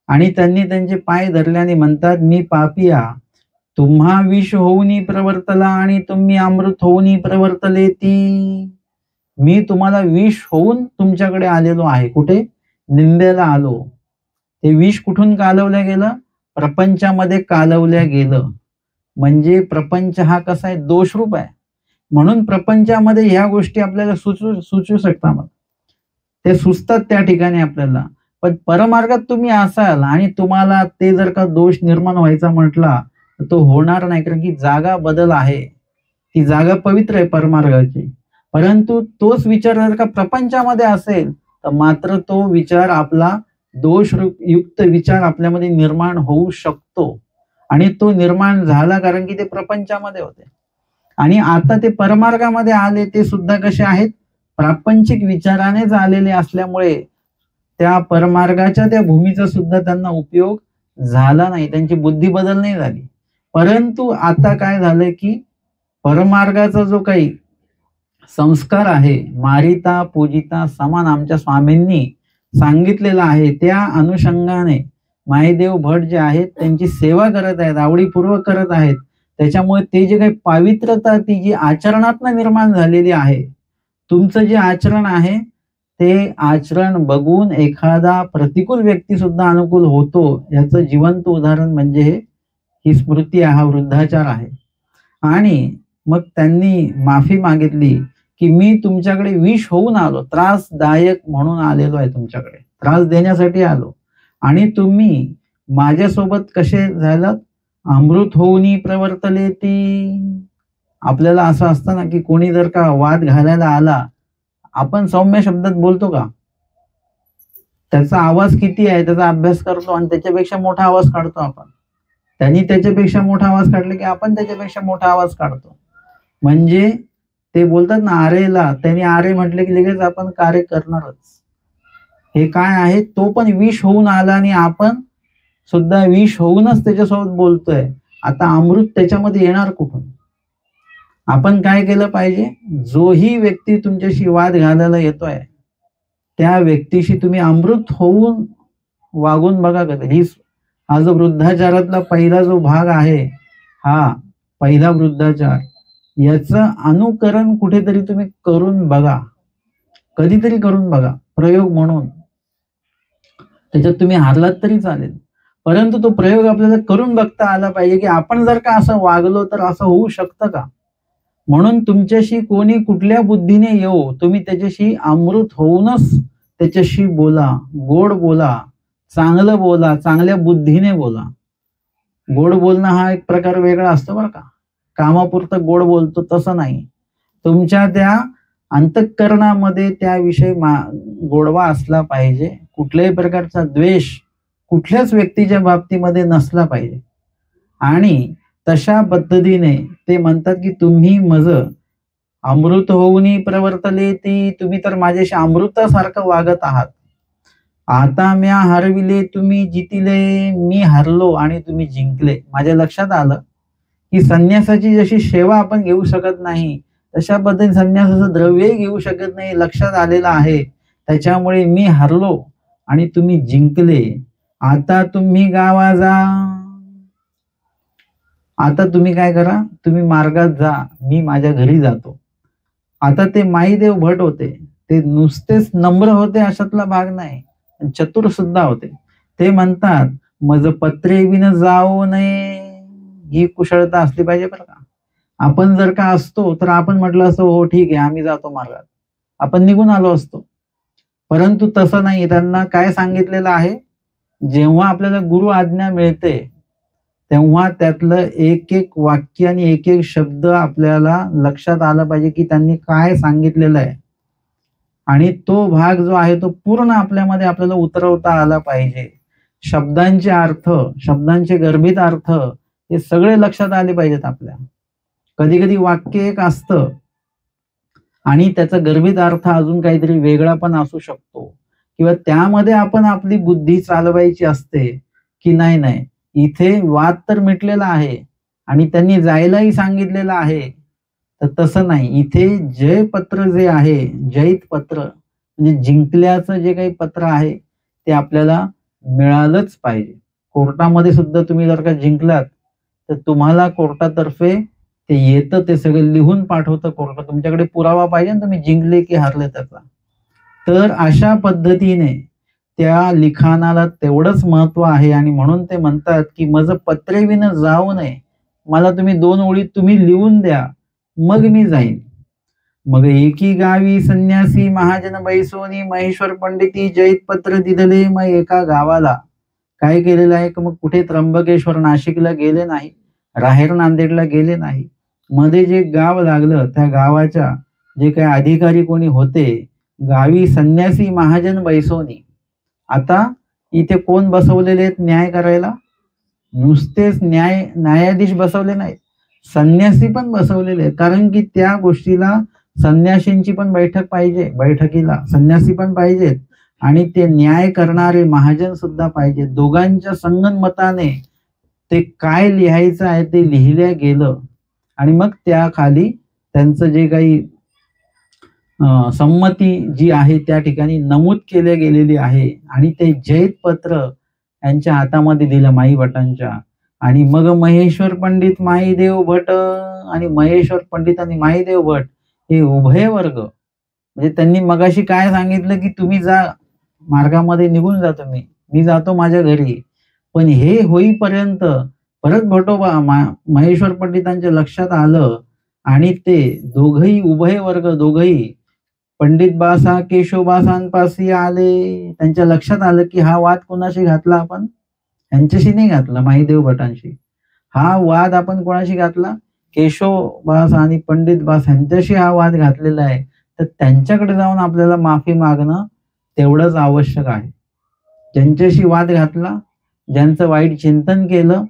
आणि त्यांनी त्यांचे पाय धरले आणि म्हणतात, मी पापिया, तुम्हा विष होऊनी प्रवर्तला आणि तुम्ही अमृत होऊनी प्रवर्तले ती. मी तुम्हाला विष होऊन तुमच्याकडे आलेलो आहे. कुठे? निंदेला आलो. ते विष कुठून कालवलं गेलं? प्रपंचामध्ये कालवल्या गेलं. म्हणजे प्रपंच हा कसा आहे? दोषरूप आहे. म्हणून प्रपंचामध्ये ह्या गोष्टी आपल्याला सुचू शकतात, ते सुचतात त्या ठिकाणी आपल्याला. पण परमार्गात तुम्ही असाल आणि तुम्हाला ते जर का दोष निर्माण व्हायचा म्हटला तर तो होणार नाही, कारण की जागा बदल आहे, ती जागा पवित्र आहे परमार्गाची. परंतु तोच विचार जर का प्रपंचामध्ये असेल तर मात्र तो विचार आपला दोषयुक्त विचार आपल्यामध्ये निर्माण होऊ शकतो. आणि तो निर्माण झाला कारण की ते प्रपंचामध्ये होते. आणि आता ते परमार्गामध्ये आले, ते सुद्धा कसे आहेत? प्रापंचिक विचारानेच आलेले असल्यामुळे त्या परमार्गाच्या त्या भूमीचा सुद्धा त्यांना उपयोग झाला नाही, त्यांची बुद्धी बदल नाही झाली. परंतु आता काय झालंय की परमार्गाचा जो काही संस्कार आहे, मारिता पूजिता समान, आमच्या स्वामींनी सांगितलेला आहे, त्या अनुषंगाने माईदेव भट जे आहेत त्यांची सेवा करत आहेत, आवडीपूर्वक करत आहेत. त्याच्यामुळे ते जे काही पावित्रता ती जी आचरणातनं निर्माण झालेली आहे, तुमचं जे आचरण आहे ते आचरण बघून एखादा प्रतिकूल व्यक्ती सुद्धा अनुकूल होतो, याचं जिवंत उदाहरण म्हणजे ही स्मृती आहे, हा वृद्धाचार आहे. आणि मग त्यांनी माफी मागितली की मी तुमच्याकडे विष होऊन आलो, त्रासदायक म्हणून आलेलो आहे, तुमच्याकडे त्रास देण्यासाठी आलो, आणि तुम्ही माझ्यासोबत कसे झालात? अमृत होऊनी प्रवर्तले ती. आपल्याला असं असतं ना की कोणी जर का वाद घालायला आला, आपण सौम्य शब्दात बोलतो का? त्याचा आवाज किती आहे त्याचा अभ्यास करतो आणि त्याच्यापेक्षा मोठा आवाज काढतो आपण. त्यांनी त्याच्यापेक्षा मोठा आवाज काढला की आपण त्याच्यापेक्षा मोठा आवाज काढतो. म्हणजे ते बोलतात ना आरेला, त्यांनी आरे म्हटले की लगेच आपण कार्य करणारच. हे काय आहे, तो पण विष होऊन आला आणि आपण सुद्धा विष होऊनच त्याच्यासोबत बोलतोय. आता अमृत त्याच्यामध्ये येणार कुठून? आपण काय केलं पाहिजे, जोही व्यक्ती तुमच्याशी वाद घालायला येतोय त्या व्यक्तीशी तुम्ही अमृत होऊन वागून बघा कधी. हा जो वृद्धाचारातला पहिला जो भाग आहे, हा पहिला वृद्धाचार, याचं अनुकरण कुठेतरी तुम्ही करून बघा, कधीतरी करून बघा, प्रयोग म्हणून. त्याच्यात तुम्ही हारलात तरी चालेल, परंतु तो प्रयोग आपल्याला करून बघता आला पाहिजे की आपण जर का असं वागलो तर असं होऊ शकतं का. म्हणून तुमच्याशी कोणी कुठल्या बुद्धीने येऊ, तुम्ही त्याच्याशी अमृत होऊनच त्याच्याशी बोला, गोड बोला, चांगलं बोला, चांगल्या बुद्धीने बोला. गोड बोलणं हा एक प्रकार वेगळा असतो बरं का, कामापुरतं गोड बोलतो तसं नाही. तुमच्या त्या अंतःकरणामध्ये त्याविषयी गोडवा असला पाहिजे. कुठल्याही प्रकारचा द्वेष कुठल्याच व्यक्तीच्या बाबतीमध्ये नसला पाहिजे. आणि तशा पद्धतीने ते म्हणतात की तुम्ही मज अमृत होऊनी प्रवर्तले ती, तुम्ही तर माझ्याशी अमृतासारखं वागत आहात. आता म्या हरविले तुम्ही जितिले, मी हरलो आणि तुम्ही जिंकले. माझ्या लक्षात आलं की संन्यासाची जशी सेवा आपण घेऊ शकत नाही, तशा पद्धतीने संन्यासाचं द्रव्यही घेऊ शकत नाही, लक्षात आलेलं आहे. त्याच्यामुळे मी हरलो आणि तुम्ही जिंकले. आता तुम्ही गावा जा. आता तुम्ही काय करा, तुम्ही मार्गात जा, मी माझ्या घरी जातो. आता ते माईदेव भट होते, ते नुसतेच नम्र होते अशातला भाग नाही, चतुर सुद्धा होते. ते म्हणतात मज पत्रे विन जाऊ नये, ही कुशलता असली पाहिजे बरं का. आपण जर का असतो तर आपण म्हटलं असतो हो ठीक आहे आम्ही जातो मार्गात, आपण निघून आलो असतो. परंतु तसं नाही. त्यांना काय सांगितलेलं आहे, जेव्हा आपल्याला गुरु आज्ञा मिळते तेव्हा त्यातलं एक एक वाक्य आणि एक एक शब्द आपल्याला लक्षात आला पाहिजे की त्यांनी काय सांगितलेलं आहे, आणि तो भाग जो आहे तो पूर्ण आपल्यामध्ये आपल्याला उतरवता आला पाहिजे. शब्दांचे अर्थ, शब्दांचे गर्भित अर्थ हे सगळे लक्षात आले पाहिजेत आपल्या. कधी कधी वाक्य एक असतं आणि त्याचा गर्भित अर्थ अजून काहीतरी वेगळा पण असू शकतो, किंवा त्यामध्ये आपण आपली बुद्धी चालवायची असते की नाही नाही इथे वाद तर मिटलेला आहे आणि त्यांनी जायलाही सांगितलेलं आहे, तर तसं नाही. इथे जय पत्र जे आहे, जैत पत्र म्हणजे जिंकल्याचं जे काही पत्र आहे ते आपल्याला मिळालंच पाहिजे. कोर्टामध्ये सुद्धा तुम्ही जर का जिंकलात तर तुम्हाला कोर्टातर्फे ते येतं, ते सगळं लिहून पाठवतं कोर्ट. तुमच्याकडे पुरावा पाहिजे ना तुम्ही जिंकले की हारले त्याचा. तर अशा पद्धतीने त्या लिखाणाला तेवढंच महत्व आहे. आणि म्हणून ते म्हणतात की मज पत्रे विन जाऊ नये, मला तुम्ही 2 ओळी तुम्ही लिहून द्या, मग मी जाईन. मग एकी गावी संन्यासी महाजन बैसोनी, महेश्वर पंडिती जैत पत्र दिदले. मग एका गावाला काय केलेलं आहे, मग कुठे त्र्यंबकेश्वर नाशिकला गेले नाही, राहेर नांदेडला गेले नाही, मध्ये जे गाव लागलं त्या गावाच्या जे काही अधिकारी कोणी होते, गावी संन्यासी महाजन बैसोनी. आता इथे कोण बसवलेले आहेत न्याय करायला? नुसतेच न्यायाधीश बसवले नाहीत, संन्यासी पण बसवलेले आहेत. कारण की त्या गोष्टीला संन्यासींची पण बैठक पाहिजे, बैठकीला संन्यासी पण पाहिजेत आणि ते न्याय करणारे महाजन सुद्धा पाहिजे. दोघांच्या संगनमताने ते काय लिहायचं आहे ते लिहिल्या गेलं आणि मग त्या खाली त्यांचं जे काही संमती जी आहे त्या ठिकाणी नमूद केल्या गेलेली आहे आणि ते जैत पत्र यांच्या हातामध्ये दिलं माई भटांच्या. आणि मग महेश्वर पंडित माईदेव भट, आणि महेश्वर पंडित आणि माईदेव भट हे उभय वर्ग, म्हणजे त्यांनी मगाशी काय सांगितलं की तुम्ही जा मार्गामध्ये निघून जा, मी जातो माझ्या घरी. पण हे होईपर्यंत परत भटोबा महेश्वर पंडितांच्या लक्षात आलं आणि ते दोघही उभय वर्ग, दोघही पंडित बासा केशवबासांपाशी आले. त्यांच्या लक्षात आलं की हा वाद कोणाशी घातला आपण, यांच्याशी नाही घातला, माईदेव भटांशी. हा वाद आपण कोणाशी घातला, केशवबास आणि पंडित बास यांच्याशी हा वाद घातलेला आहे. तर त्यांच्याकडे जाऊन आपल्याला माफी मागणं तेवढंच आवश्यक आहे. ज्यांच्याशी वाद घातला, ज्यांचं वाईट चिंतन केलं,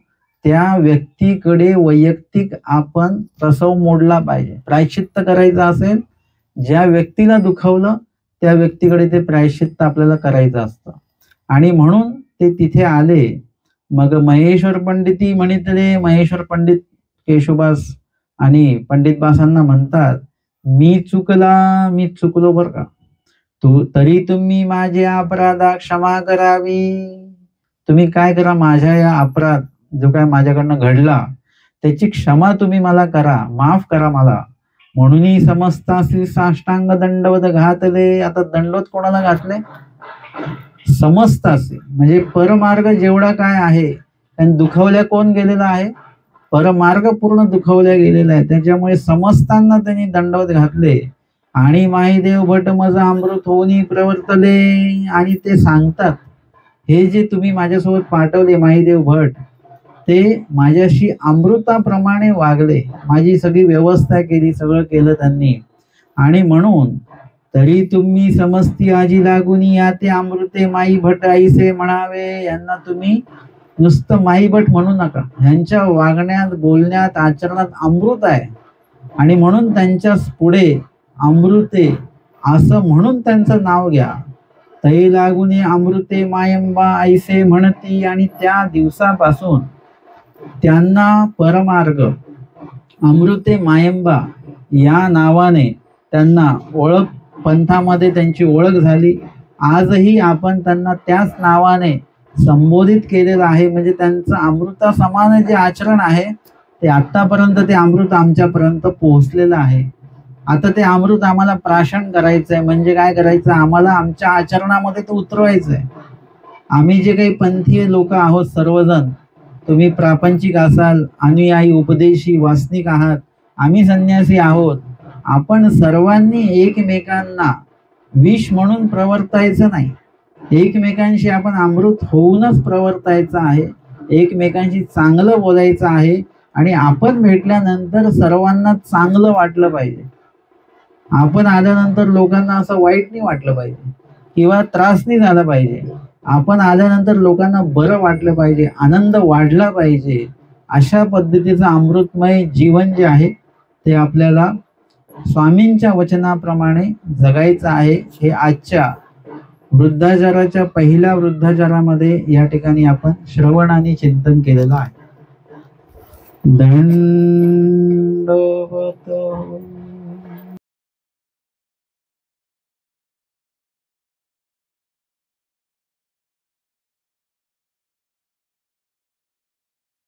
त्या व्यक्तीकडे वैयक्तिक आपण प्रसव मोडला पाहिजे. प्रायश्चित्त करायचं असेल, ज्या व्यक्तीला दुखवलं त्या व्यक्तीकडे ते प्रायश्चित्त आपल्याला करायचं असतं. आणि म्हणून ते तिथे आले. मग महेश्वर पंडिती म्हणितले. महेश्वर पंडित केशोबास आणि पंडितबासांना म्हणतात, मी चुकलो बर का, तरी तुम्ही माझ्या अपराधा क्षमा करावी. तुम्ही काय करा, माझ्या या अपराध जो काय माझ्याकडनं घडला त्याची क्षमा तुम्ही मला करा, माफ करा मला. म्हणून समस्तासी साष्टांग दंडवत घातले. आता दंडवत कोणाला घातले? समस्तासी म्हणजे परमार्ग जेवढा काय आहे त्यांनी दुखवल्या कोण गेलेला आहे? परमार्ग पूर्ण दुखवल्या गेलेला आहे. त्याच्यामुळे समस्तांना त्यांनी दंडवत घातले. आणि माईदेव भट मज अमृत होऊनी प्रवर्तले. आणि ते सांगतात, हे जे तुम्ही माझ्यासोबत पाठवले माईदेव भट, ते माझ्याशी अमृताप्रमाणे वागले, माझी सगळी व्यवस्था केली, सगळं केलं त्यांनी. आणि म्हणून तरी तुम्ही समस्ती आजी लागून या ते अमृते माई भट आईसे म्हणावे. यांना तुम्ही नुसतं माई भट म्हणू नका, ह्यांच्या वागण्यात बोलण्यात आचरणात अमृत आहे. आणि म्हणून त्यांच्या पुढे अमृते असं म्हणून त्यांचं नाव घ्या. तै लागून अमृते मायंबा आईसे म्हणती. आणि त्या दिवसापासून त्यांना परमार्ग अमृते मायंबा या नावाने त्यांना ओळख, पंथामध्ये त्यांची ओळख झाली. आजही आपण त्यांना त्याच नावाने संबोधित केलेलं आहे. म्हणजे त्यांचं अमृता समान जे आचरण आहे ते आतापर्यंत ते अमृत आमच्यापर्यंत पोहोचलेलं आहे. आता ते अमृत आम्हाला प्राशन करायचंय. म्हणजे काय करायचं? आम्हाला आमच्या आचरणामध्ये ते उतरवायचंय. आम्ही जे काही पंथीय लोक आहोत सर्वजण, तुम्ही प्रापंचिक असाल, अनुयायी, उपदेशी, वासनिक आहात, आम्ही संन्यासी आहोत. आपण सर्वांनी एकमेकांना विष म्हणून प्रवर्तायचं नाही. एकमेकांशी आपण अमृत होऊनच प्रवर्तायचं आहे. एकमेकांशी चांगलं बोलायचं आहे. आणि आपण भेटल्यानंतर सर्वांना चांगलं वाटलं पाहिजे. आपण आल्यानंतर लोकांना असं वाईट नाही वाटलं पाहिजे किंवा त्रास नाही झाला पाहिजे. आपण आल्यानंतर लोकांना बरं वाटलं पाहिजे, आनंद वाढला पाहिजे. अशा पद्धतीचं अमृतमय जीवन जे आहे ते आपल्याला स्वामींच्या वचनाप्रमाणे जगायचं आहे. हे आजच्या वृद्धाचाराच्या पहिल्या वृद्धाचारामध्ये या ठिकाणी आपण श्रवण आणि चिंतन केलेलं आहे.